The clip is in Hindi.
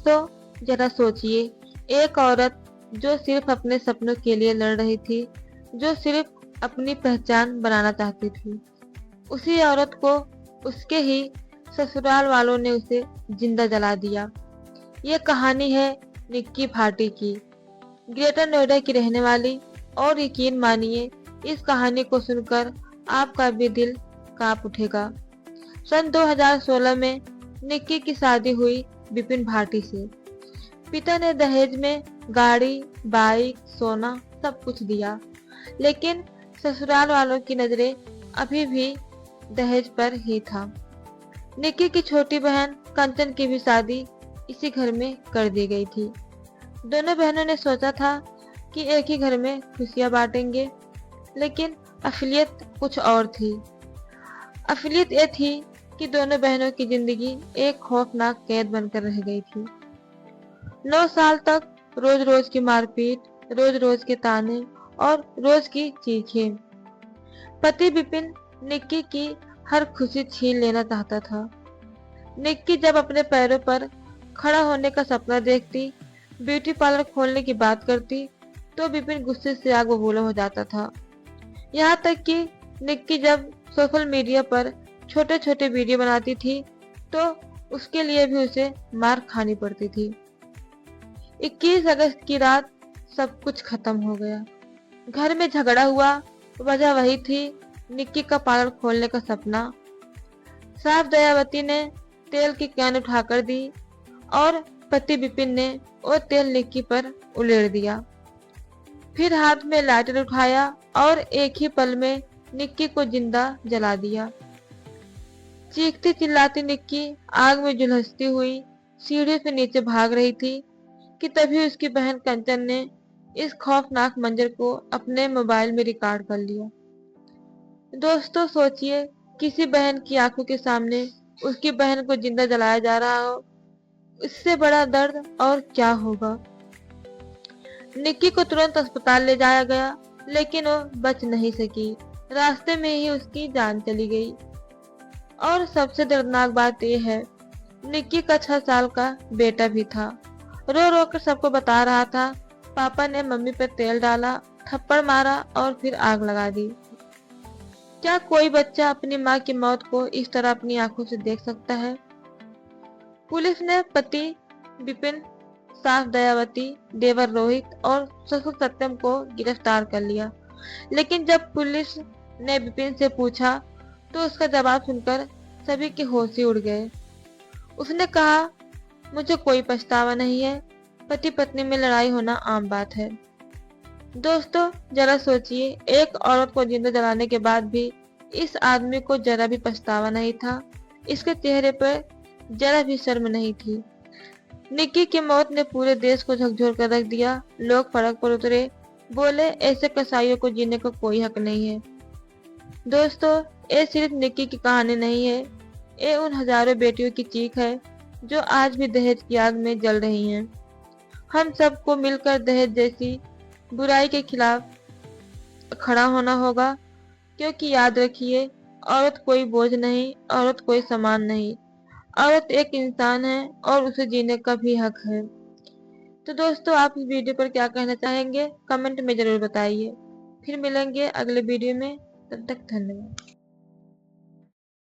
दोस्तों जरा सोचिए, एक औरत जो सिर्फ अपने सपनों के लिए लड़ रही थी, जो सिर्फ अपनी पहचान बनाना चाहती थी, उसी औरत को उसके ही ससुराल वालों ने उसे जिंदा जला दिया। ये कहानी है निक्की भाटी की, ग्रेटर नोएडा की रहने वाली। और यकीन मानिए, इस कहानी को सुनकर आपका भी दिल कांप उठेगा। सन 2016 में निक्की की शादी हुई विपिन भाटी से। पिता ने दहेज में गाड़ी, बाइक, सोना सब कुछ दिया, लेकिन ससुराल वालों की नजरें अभी भी दहेज पर ही था। निक्की की छोटी बहन कंचन की भी शादी इसी घर में कर दी गई थी। दोनों बहनों ने सोचा था कि एक ही घर में खुशियां बांटेंगे, लेकिन असलियत कुछ और थी। असलियत ये थी कि दोनों बहनों की जिंदगी एक खौफनाक कैद बनकर रह गई थी। 9 साल तक रोज रोज की मारपीट, रोज रोज के ताने और रोज की चीखें। पति विपिन निक्की की हर खुशी छीन लेना चाहता था। निक्की जब अपने पैरों पर खड़ा होने का सपना देखती, ब्यूटी पार्लर खोलने की बात करती, तो विपिन गुस्से से आग बबूला हो जाता था। यहाँ तक कि निक्की जब सोशल मीडिया पर छोटे छोटे वीडियो बनाती थी, तो उसके लिए भी उसे मार खानी पड़ती थी। 21 अगस्त की रात सब कुछ खत्म हो गया। घर में झगड़ा हुआ, वजह वही थी, निक्की का पार्लर खोलने का सपना। साफ दयावती ने तेल की कैन उठाकर दी और पति विपिन ने वो तेल निक्की पर उलेर दिया। फिर हाथ में लाइटर उठाया और एक ही पल में निक्की को जिंदा जला दिया। चीखती चिल्लाती निक्की आग में झुलसती हुई सीढ़ी से नीचे भाग रही थी कि तभी उसकी बहन कंचन ने इस खौफनाक मंजर को अपने मोबाइल में रिकॉर्ड कर लिया। दोस्तों सोचिए, किसी बहन की आंखों के सामने उसकी बहन को जिंदा जलाया जा रहा हो, इससे बड़ा दर्द और क्या होगा। निक्की को तुरंत अस्पताल ले जाया गया, लेकिन वो बच नहीं सकी। रास्ते में ही उसकी जान चली गई। और सबसे दर्दनाक बात यह है, निक्की का 6 साल का बेटा भी था। रो रो कर सबको बता रहा था, पापा ने मम्मी पर तेल डाला, थप्पड़ मारा और फिर आग लगा दी। क्या कोई बच्चा अपनी माँ की मौत को इस तरह अपनी आंखों से देख सकता है? पुलिस ने पति विपिन, सास दयावती, देवर रोहित और ससुर सत्यम को गिरफ्तार कर लिया। लेकिन जब पुलिस ने विपिन से पूछा, तो उसका जवाब सुनकर सभी के होश ही उड़ गए। उसने कहा, मुझे कोई पछतावा नहीं है, पति पत्नी में लड़ाई होना आम बात है। दोस्तों जरा सोचिए, एक औरत को जिंदा जलाने के बाद भी इस आदमी को जरा भी पछतावा नहीं था। इसके चेहरे पर जरा भी शर्म नहीं थी। निक्की की मौत ने पूरे देश को झकझोर कर रख दिया। लोग सड़क पर उतरे, बोले ऐसे कसाईयों को जीने का कोई हक नहीं है। दोस्तों ये सिर्फ निक्की की कहानी नहीं है, ये उन हजारों बेटियों की चीख है जो आज भी दहेज की आग में जल रही हैं। हम सबको मिलकर दहेज जैसी बुराई के खिलाफ खड़ा होना होगा, क्योंकि याद रखिए, औरत कोई बोझ नहीं, औरत कोई सामान नहीं, औरत एक इंसान है और उसे जीने का भी हक है। तो दोस्तों आप इस वीडियो पर क्या कहना चाहेंगे, कमेंट में जरूर बताइए। फिर मिलेंगे अगले वीडियो में, तब तक धन्यवाद।